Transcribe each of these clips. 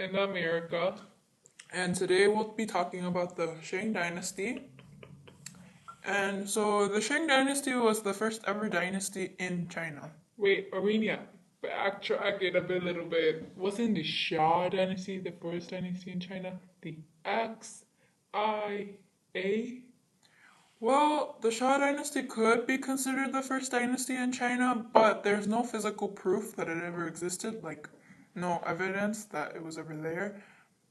And I'm Erika. And today we'll be talking about the Shang Dynasty. And so the Shang Dynasty was the first ever dynasty in China. Wait, Arunya, backtrack it a little bit. Wasn't the Shah dynasty the first dynasty in China? The XIA? Well, the Shah Dynasty could be considered the first dynasty in China, but there's no physical proof that it ever existed, like no evidence that it was ever there.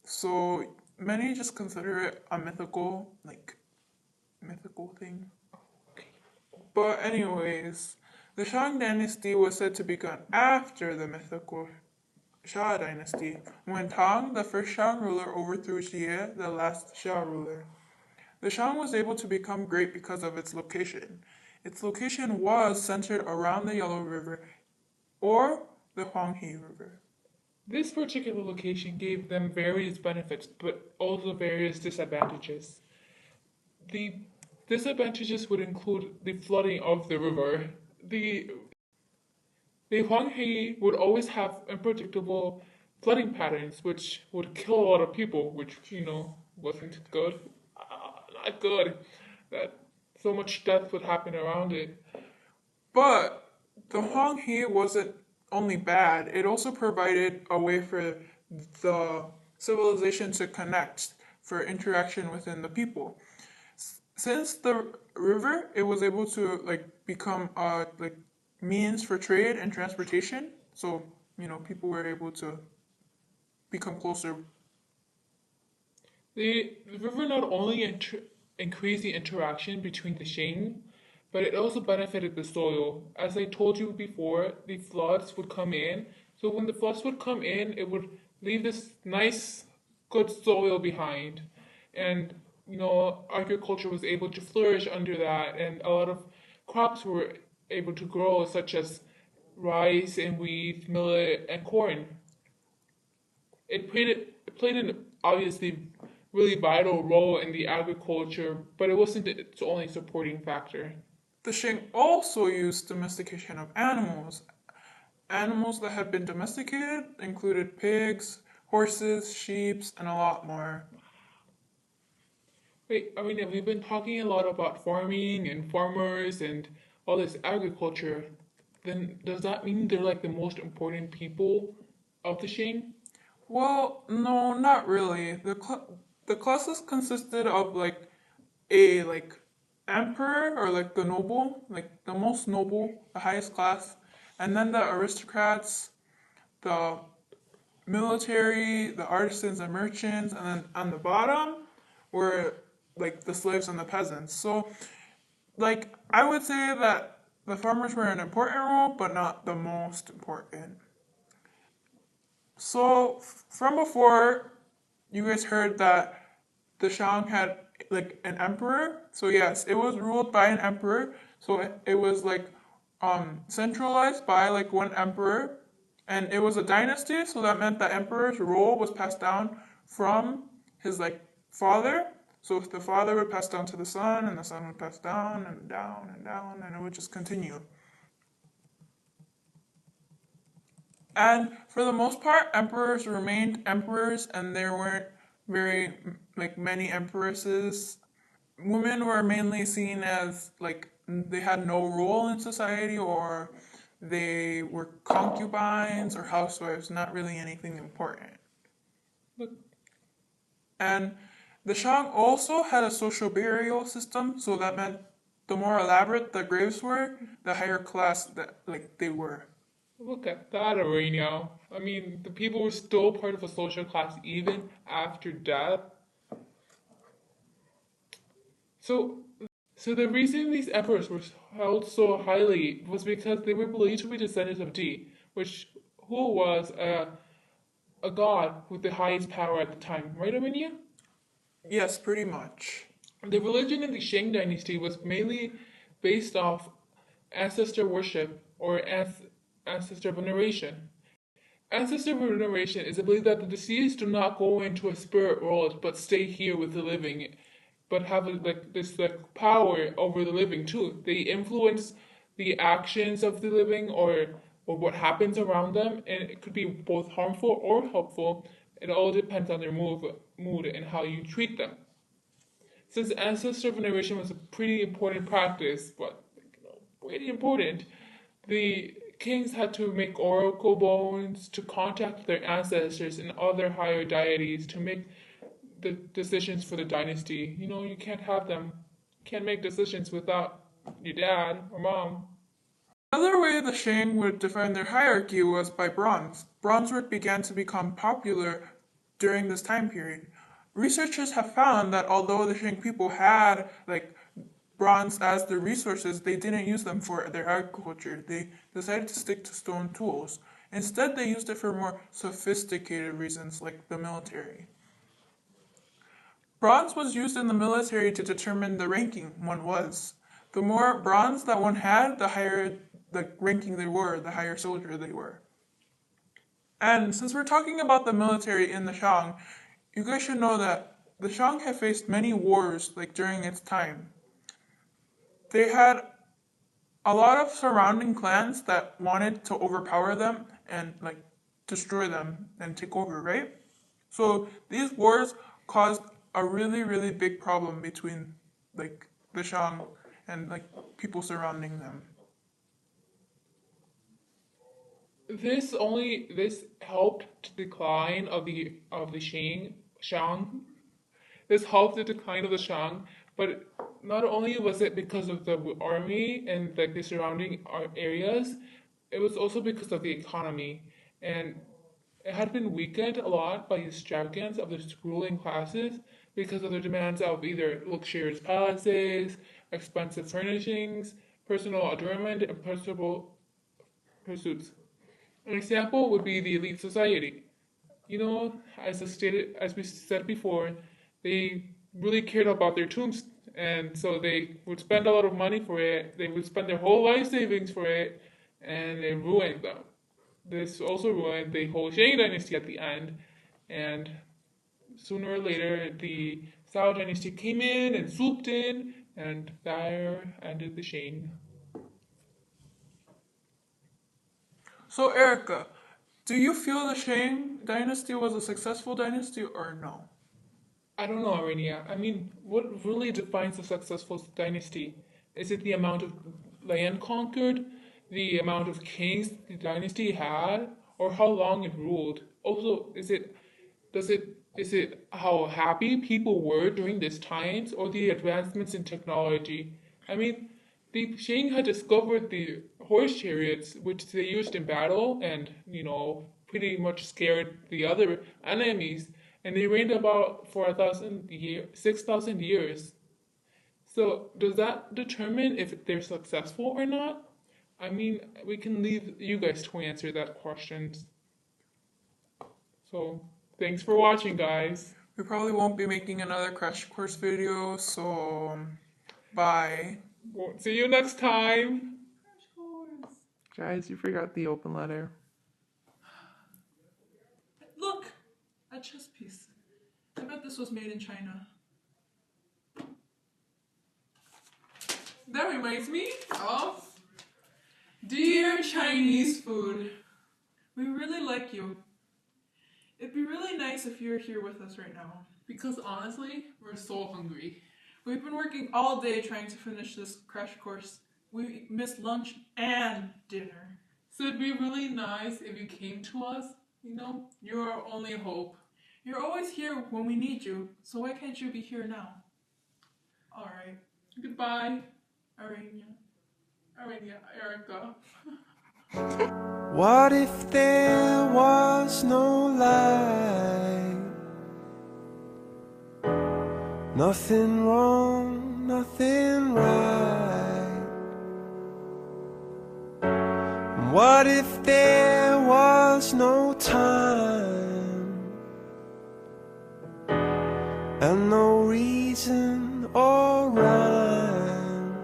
So many just consider it a mythical thing. But anyways, the Shang Dynasty was said to begin after the mythical Shah Dynasty, when Tang, the first Shang ruler, overthrew Xie, the last Xia ruler. The Shang was able to become great because of its location. Its location was centered around the Yellow River or the Huanghe River. This particular location gave them various benefits, but also various disadvantages. The disadvantages would include the flooding of the river. The Huanghe would always have unpredictable flooding patterns, which would kill a lot of people, which, wasn't good. Not good. That so much death would happen around it. But the Huanghe wasn't only bad, it also provided a way for the civilization to connect, for interaction within the people. Since the river, it was able to become means for trade and transportation. So, people were able to become closer. The river not only increased the interaction between the Shang, but it also benefited the soil. As I told you before, the floods would come in. So when the floods would come in, it would leave this nice, good soil behind. And, agriculture was able to flourish under that, and a lot of crops were able to grow, such as rice and wheat, millet, and corn. It played an obviously really vital role in the agriculture, but it wasn't its only supporting factor. The Shang also used domestication of animals. Animals that had been domesticated included pigs, horses, sheep, and a lot more. Wait, I mean, we've been talking a lot about farming and farmers and all this agriculture. Then does that mean they're like the most important people of the Shang? Well, no, not really. The classes consisted of a emperor or the noble, like the most noble, the highest class, and then the aristocrats, the military, the artisans and merchants, and then on the bottom were the slaves and the peasants. So I would say that the farmers were an important role, but not the most important. So from before, you guys heard that the Shang had an emperor. So yes, it was ruled by an emperor. So it was centralized by one emperor, and it was a dynasty. So that meant the emperor's role was passed down from his father. So if the father would pass down to the son, and the son would pass down and down and down, and it would just continue. And for the most part, emperors remained emperors, and there weren't very many empresses. Women were mainly seen as they had no role in society, or they were concubines or housewives, not really anything important. Look, And the Shang also had a social burial system, so that meant the more elaborate the graves were, the higher class that they were. look at that arena. I mean, the people were still part of a social class even after death. So, so the reason these emperors were held so highly was because they were believed to be descendants of Di, who was a god with the highest power at the time, right, Armenia? Yes, pretty much. The religion in the Shang dynasty was mainly based off ancestor worship or ancestor veneration. Ancestor veneration is the belief that the deceased do not go into a spirit world but stay here with the living, but have this power over the living too. They influence the actions of the living or what happens around them, and it could be both harmful or helpful. It all depends on their mood and how you treat them. Since ancestor veneration was a pretty important practice, but pretty important, the kings had to make oracle bones to contact their ancestors and other higher deities to make the decisions for the dynasty. You can't make decisions without your dad or mom. Another way the Shang would define their hierarchy was by bronze. Bronze work began to become popular during this time period. Researchers have found that although the Shang people had bronze as their resources, they didn't use them for their agriculture. They decided to stick to stone tools. Instead, they used it for more sophisticated reasons like the military. Bronze was used in the military to determine the ranking one was. The more bronze that one had, the higher the ranking they were, the higher soldier they were. And since we're talking about the military in the Shang, you guys should know that the Shang had faced many wars during its time. They had a lot of surrounding clans that wanted to overpower them and destroy them and take over, right? So these wars caused a really, really big problem between the Shang and people surrounding them. This helped the decline of the Shang. This helped the decline of the Shang, but not only was it because of the army and the surrounding areas, it was also because of the economy, and it had been weakened a lot by the extravagance of the ruling classes because of their demands of either luxurious palaces, expensive furnishings, personal adornment, and personal pursuits. An example would be the elite society. As we said before, they really cared about their tombs, and so they would spend a lot of money for it. They would spend their whole life savings for it, and it ruined them. This also ruined the whole Shang dynasty at the end, and sooner or later, the Sao dynasty came in and swooped in, and there ended the Shang. So Erica, do you feel the Shang dynasty was a successful dynasty or no? I don't know, Arunya. I mean, what really defines a successful dynasty? Is it the amount of land conquered, the amount of kings the dynasty had, or how long it ruled? Also, is it how happy people were during these times, or the advancements in technology? I mean, the Shang had discovered the horse chariots, which they used in battle, and pretty much scared the other enemies, and they reigned about for 6,000 years. So does that determine if they're successful or not? I mean, we can leave you guys to answer that question. So thanks for watching, guys. We probably won't be making another crash course video, so bye. See you next time. Guys, you forgot the open letter. Look! A chess piece. I bet this was made in China. That reminds me of Dear Chinese Food. We really like you. It'd be really nice if you're here with us right now. Because honestly, we're so hungry. We've been working all day trying to finish this crash course. We missed lunch and dinner. So it'd be really nice if you came to us. You're our only hope. You're always here when we need you, so why can't you be here now? Alright. Goodbye. Arunya, Erika. What if there was no light? Nothing wrong, nothing right. What if there was no time and no reason or rhyme?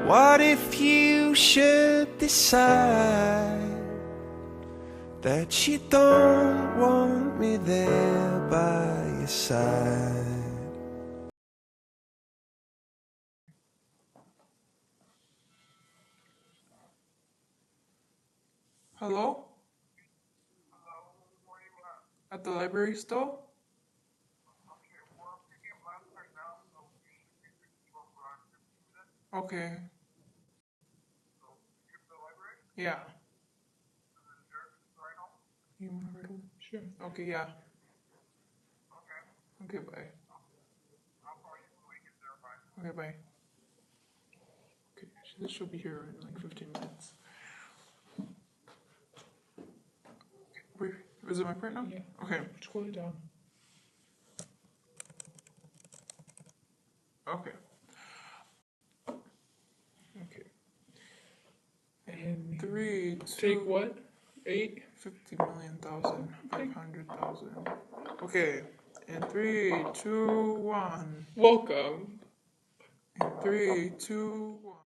What if you should decide that you don't want me there by your side? hello? At the library still? Okay. Yeah. You want to write home? Sure. Okay, yeah. Okay, bye. Okay, bye. Okay, this should be here in like 15 minutes. Wait, is it my part now? Yeah. Okay. Scroll it down. Okay. Okay. And 3, 2, take what? 8? 50 million thousand, 500,000. Okay. In 3, 2, 1. Welcome. In 3, 2, 1.